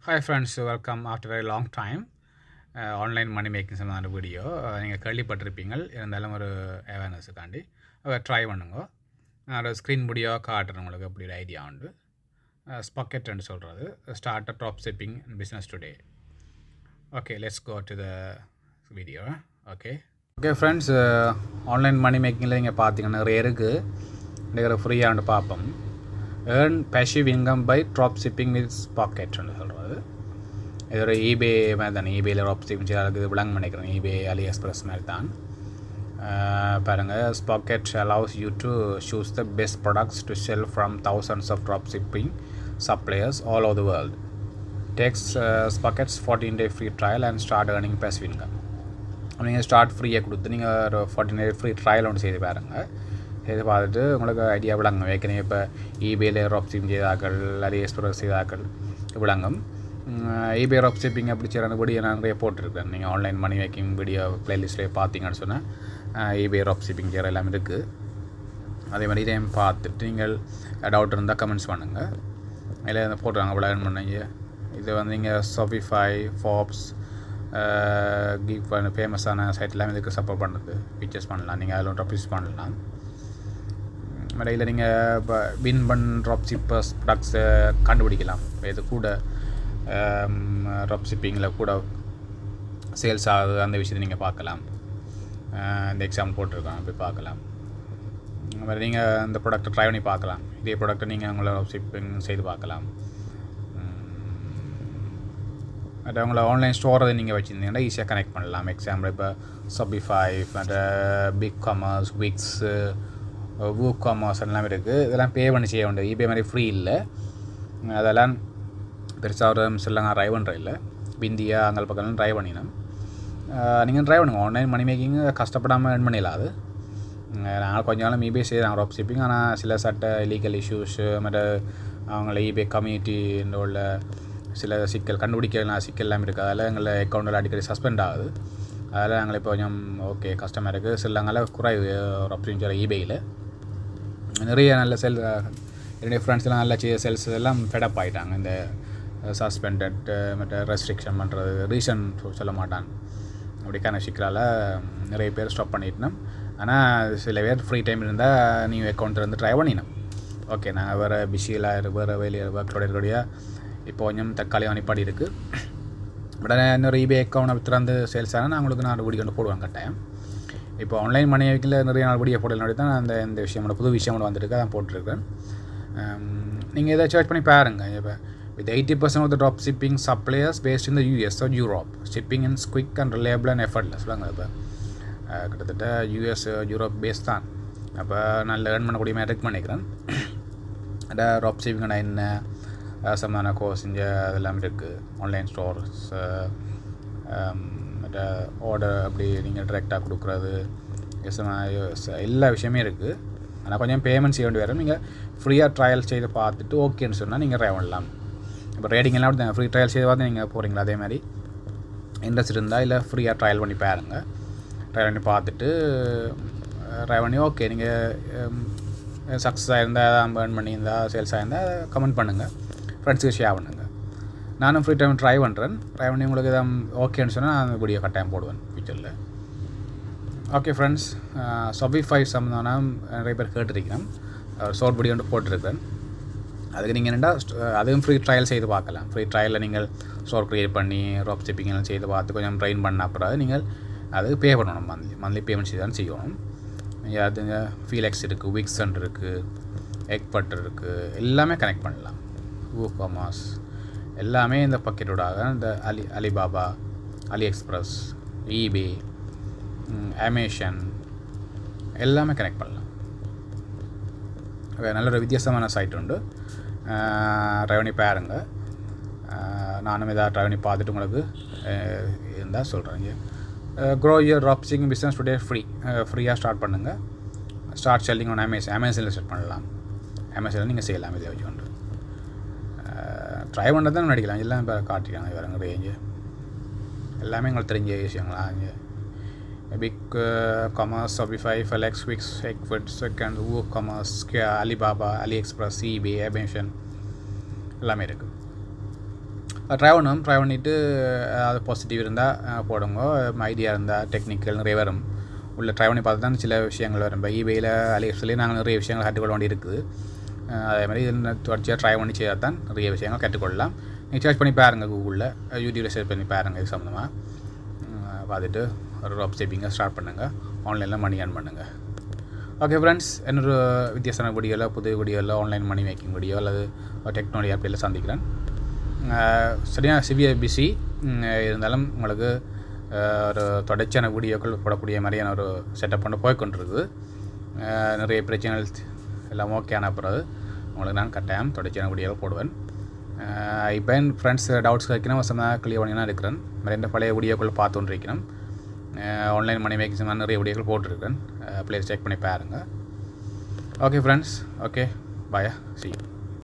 Hi friends, welcome after a very long time. Online money making சம்மந்தமான video நீங்கள் கேள்விப்பட்டிருப்பீங்கள் இருந்தாலும் ஒரு அவேர்னஸுக்காண்டி ட்ரை பண்ணுங்க. நான் ஒரு ஸ்க்ரீன் வீடியோ காட்டுறேன் உங்களுக்கு அப்படி ஒரு ஐடியா உண்டு. ஸ்பாக்கெட்னு சொல்கிறது start drop shipping business today. Okay, let's go to the video. Okay friends, online money மேக்கிங்கில் நீங்கள் பார்த்தீங்கன்னா நிறைய இருக்குது. நீங்கள் ஃப்ரீயாக பார்ப்போம். Earn passive income by drop shipping with ஸ்பாக்கெட்னு சொல்கிறது. இது ஒரு ஈபே மாதிரி தான். ஈபேயில் ட்ராப் ஷிப்பிங் செய்யறதுக்கு விளங்க நினைக்கிறேன். ஈபே அலி எக்ஸ்பிரஸ் மாதிரி தான். பாருங்கள், sprocket allows you to choose the best products to sell from thousands of drop shipping suppliers all over the world. Takes Spocket's 14-day free trial and start earning passive income. நீங்கள் start ஃப்ரீயாக கொடுத்து நீங்கள் ஒரு 14-day free trial ஒன்று செய்து பாருங்கள். செய்து பார்த்துட்டு உங்களுக்கு ஐடியா விளங்கும். ஏற்கனவே இப்போ ஈபேயில் ட்ராப் ஷிப்பிங் செய்தாக்கள், அலி எக்ஸ்பிரஸ் செய்தாக்கள் விளங்கும். ஈபே ட்ராப் ஷிப்பிங் அப்படி செய்கிற வீடியோ நான் நிறைய போட்டிருக்கேன். நீங்கள் ஆன்லைன் மணி மேக்கிங் வீடியோ ப்ளேலிஸ்ட்லேயே பார்த்தீங்கன்னு சொன்னால் ஈபே ட்ராப் ஷிப்பிங் செய்கிற எல்லாமே இருக்குது. அதே மாதிரி இதையும் பார்த்துட்டு நீங்கள் டவுட் இருந்தால் கமெண்ட்ஸ் பண்ணுங்கள். அதில் போட்டுருவாங்க இவ்வளோ ஏர்ன் பண்ணீங்க. இது வந்து இங்கே ஷாப்பிஃபை, ஃபாப்ஸ், கிக் ஃபேமஸான சைட் எல்லாமே இதுக்கு சப்போர்ட் பண்ணுறது. ஃபீச்சர்ஸ் பண்ணலாம், நீங்கள் அதில் ட்ராப் பண்ணலாம். இடையில் நீங்கள் இப்போ வின் ட்ராப் ஷிப்பர்ஸ் ப்ராடக்ட்ஸை கண்டுபிடிக்கலாம். இது கூட ட்ராப் ஷிப்பிங்கில் கூட சேல்ஸ் ஆகுது, அந்த விஷயத்தை நீங்கள் பார்க்கலாம். இந்த எக்ஸாம்பிள் போட்டிருக்கோம், போய் பார்க்கலாம். இந்த மாதிரி நீங்கள் இந்த ப்ராடக்ட்டை ட்ரை பண்ணி பார்க்கலாம். இதே ப்ராடக்ட்டை நீங்கள் உங்களை ட்ராப் ஷிப்பிங் செய்து பார்க்கலாம். மற்ற உங்களை ஆன்லைன் ஸ்டோரை நீங்கள் வச்சுருந்தீங்கன்னா ஈஸியாக கனெக்ட் பண்ணலாம். எக்ஸாம்பிள் இப்போ ஷாப்பிஃபை, மற்ற பிக் காமர்ஸ், விக்ஸு, WooCommerce எல்லாம் இருக்குது. இதெல்லாம் பே பண்ணி செய்ய வேண்டியது. ஈபே மாதிரி ஃப்ரீ இல்லை. அதெல்லாம் பெருசாக ஒரு மிஸ்லாம் ட்ரை பண்ணுற இல்லை. இந்தியா அங்கே பக்கம் ட்ரை பண்ணினோம். நீங்கள் ட்ரை பண்ணுங்கள். ஆன்லைன் மணி மேக்கிங் கஷ்டப்படாமல் ஏர்ன் பண்ணிடலாம். அது நாங்கள் கொஞ்ச நாளும் ஈபே செய்கிறோம் ட்ராப் ஷிப்பிங். ஆனால் சில சட்ட லீகல் இஷ்யூஸு மற்ற அவங்கள ஈபே கம்யூனிட்டின்ற உள்ள சில சிக்கல் கண்டுபிடிக்கலாம் சிக்கல் எல்லாமே இருக்குது. அதில் எங்களை அக்கௌண்ட்டில் அடிக்கடி சஸ்பெண்ட் ஆகுது. அதில் நாங்கள் இப்போ கொஞ்சம் ஓகே கஷ்டமாக இருக்குது. சிலங்களை குறைவு ட்ராப் ஷிப்பிங் செய்கிற ஈபேயில் நிறைய நல்ல என்னுடைய ஃப்ரெண்ட்ஸ்லாம் நல்ல சேல்ஸ் எல்லாம் ஃபெடப் ஆகிட்டாங்க. இந்த சஸ்பெண்டட் மற்ற ரெஸ்ட்ரிக்ஷன் பண்ணுறது, ரீசன் சொல்ல மாட்டான் அப்படிக்கான சிக்கலால் நிறைய பேர் ஸ்டாப் பண்ணிட்டோம். ஆனால் சில பேர் ஃப்ரீ டைம் இருந்தால் நியூ அக்கௌண்ட் வந்து ட்ரை பண்ணினோம். ஓகே, நாங்கள் வேறு பிஸியில் வேறு வெளியே ஒர்க்கோட இருக்கக்கூடிய இப்போ கொஞ்சம் தற்காலிகம் அனுப்பாடி இருக்குது. பட் இன்னொரு ஈபே அக்கௌண்ட் திறந்து சேல்ஸ் ஆனால் நான் உங்களுக்கு நான் வீடியோ போடுவேன் கட்டாயம். இப்போ ஆன்லைன் மணி மேக்கிங்கில் நிறைய நாள் வீடியோ போடலாம் தான் அந்த இந்த விஷயம் புது விஷயம் வந்துருக்கு, அதான் போட்டிருக்கேன். நீங்கள் இதை சர்ச் பண்ணி பாருங்கள். இப்போ with 80% off the drop shipping suppliers based in the US or Europe, shipping is quick and reliable and effortless. சொல்லுங்கள், இப்போ கிட்டத்தட்ட US யூரோப் பேஸ் தான். அப்போ நல்ல ஏர்ன் பண்ணக்கூடிய மாதிரி ரெக் பண்ணிக்கிறேன். அதான் ட்ராப் ஷிப்பிங்கோட என்ன சமான கோர்ஸ் இங்கே அதெல்லாம் இருக்குது. ஆன்லைன் ஸ்டோர்ஸ், மற்ற ஆர்டர் அப்படி நீங்கள் டைரெக்டாக கொடுக்குறது, எல்லா விஷயமே இருக்குது. ஆனால் கொஞ்சம் பேமெண்ட் செய்ய வேண்டி வரும். நீங்கள் ஃப்ரீயாக ட்ரையல் செய்து பார்த்துட்டு ஓகேன்னு சொன்னால் நீங்கள் ட்ரை பண்ணலாம். இப்போ ரேட்டிங் எல்லாம் அப்படி ஃப்ரீ ட்ரையல் செய்து பார்த்து நீங்கள் போகிறீங்களா, அதே மாதிரி இன்ட்ரெஸ்ட் இருந்தால் இல்லை ஃப்ரீயாக ட்ரையல் பண்ணி பாருங்கள். ட்ரையல் பண்ணி பார்த்துட்டு ட்ரை பண்ணி ஓகே நீங்கள் சக்ஸஸ் ஆகிருந்தால் ஏர்ன் பண்ணியிருந்தால் சேல்ஸ் ஆகிருந்தால் கமெண்ட் பண்ணுங்கள், ஃப்ரெண்ட்ஸுக்கு ஷேர் பண்ணுங்கள். நானும் ஃப்ரீ டைம் ட்ரை பண்ணுறேன். ட்ரை பண்ணி உங்களுக்கு எதாவது ஓகேன்னு சொன்னால் நான் அந்த வீடியோ கட்டாயம் போடுவேன் ஃபியூச்சரில். ஓகே ஃப்ரெண்ட்ஸ், ஷாப்பிஃபை சம்மந்தமான நிறைய பேர் கேட்டிருக்கிறேன். ஷார்ட் வீடியோ ஒன்று போட்டிருக்கேன். அதுக்கு நீங்கள் என்னென்னா அதுவும் ஃப்ரீ ட்ரையல் செய்து பார்க்கலாம். ஃப்ரீ ட்ரையலில் நீங்கள் ஸ்டோர் க்ரியேட் பண்ணி ட்ராப் ஷிப்பிங் எல்லாம் செய்து பார்த்து கொஞ்சம் ட்ரெயின் பண்ண அப்புறம் நீங்கள் அதுக்கு பே பண்ணணும். மந்த்லி பேமெண்ட் செய்து தான் செய்யணும். நீங்கள் அது ஃபீலெக்ஸ் இருக்குது, விக்ஸன் இருக்குது, எக்பட் இருக்குது, எல்லாமே கனெக்ட் பண்ணலாம். WooCommerce எல்லாமே இந்த பக்கெட்டோடாக இந்த Alibaba, AliExpress, eBay, Amazon எல்லாமே கனெக்ட் பண்ணலாம். நல்ல ஒரு வித்தியாசமான சைட் உண்டு. ட்ரை பண்ணி பாருங்க. நானும் எதாவது ட்ரை பண்ணி பார்த்துட்டு உங்களுக்கு இருந்தால் சொல்கிறேங்க. Grow your drop shipping business today ஃப்ரீயாக ஸ்டார்ட் பண்ணுங்கள். ஸ்டார்ட் செல்லிங் ஒன்று அமேசானில் ஸ்டார்ட் பண்ணலாம். அமேசானில் நீங்கள் செய்யலாம். இதை வச்சு கொண்டு ட்ரை பண்ணுறது தான் நடிக்கலாம். எல்லாம் இப்போ காட்டிக்கலாம். வேறு ரேஞ்சு எல்லாமே எங்களுக்கு தெரிஞ்ச விஷயங்களா. இங்கே BigCommerce, Shopify, Flex, Wix, Ecwid, செகண்ட், WooCommerce, Alibaba, AliExpress, eBay, Amazon எல்லாமே இருக்குது. ட்ரை பண்ணிவிட்டு அது பாசிட்டிவ் இருந்தால் போடுங்க, ஐடியா இருந்தால் டெக்னிக்கல் நிறைய வரும். உள்ள ட்ரை பண்ணி பார்த்து தான் சில விஷயங்கள் வரும். இப்போ ஈபேயில் அலிஎக்ஸ்லேயே நாங்கள் நிறைய விஷயங்கள் கற்றுக்கொள்ள வேண்டி இருக்குது. அதேமாதிரி தொடர்ச்சியாக ட்ரை பண்ணி செய்தால் தான் நிறைய விஷயங்கள் கற்றுக்கொள்ளலாம். நீங்கள் சர்ச் பண்ணி பாருங்கள், கூகுளில் யூடியூப்பில் சர்ச் பண்ணி பாருங்கள். இது சம்மந்தமாக பார்த்துட்டு ஒரு ட்ராப் ஷிப்பிங்கை ஸ்டார்ட் பண்ணுங்கள், ஆன்லைனில் மணி ஏர்ன் பண்ணுங்கள். ஓகே ஃப்ரெண்ட்ஸ், இன்னொரு வித்தியாசமான வீடியோவில், புது வீடியோவில், ஆன்லைன் மணி மேக்கிங் வீடியோ அல்லது டெக்னாலஜி ஆப்பில் சந்திக்கிறேன். சரியாக சிவியர் பிஸி இருந்தாலும் உங்களுக்கு ஒரு தொடர்ச்சியான வீடியோக்கள் போடக்கூடிய மாதிரியான ஒரு செட்டப் பண்ணி போய்கொண்டிருக்குது. நிறைய பிரச்சனைகள் எல்லாம் ஓகே ஆன பிறகு உங்களுக்கு நான் கட்டாயம் தொடர்ச்சியான வீடியோவில் போடுவேன். இப்போ என் ஃப்ரெண்ட்ஸ் டவுட்ஸ் வைக்கணும், வசமாக கிளியர் பண்ணி தான் இருக்கிறேன். நிறைய பழைய வீடியோக்கள் பார்த்துட்டு இருக்கிறேன். ஆன்லைன் மணி மேக்கிங் நிறைய வீடியோக்கள் போட்டிருக்கேன். ப்ளீஸ் செக் பண்ணி பாருங்கள். Okay friends, okay bye, see you.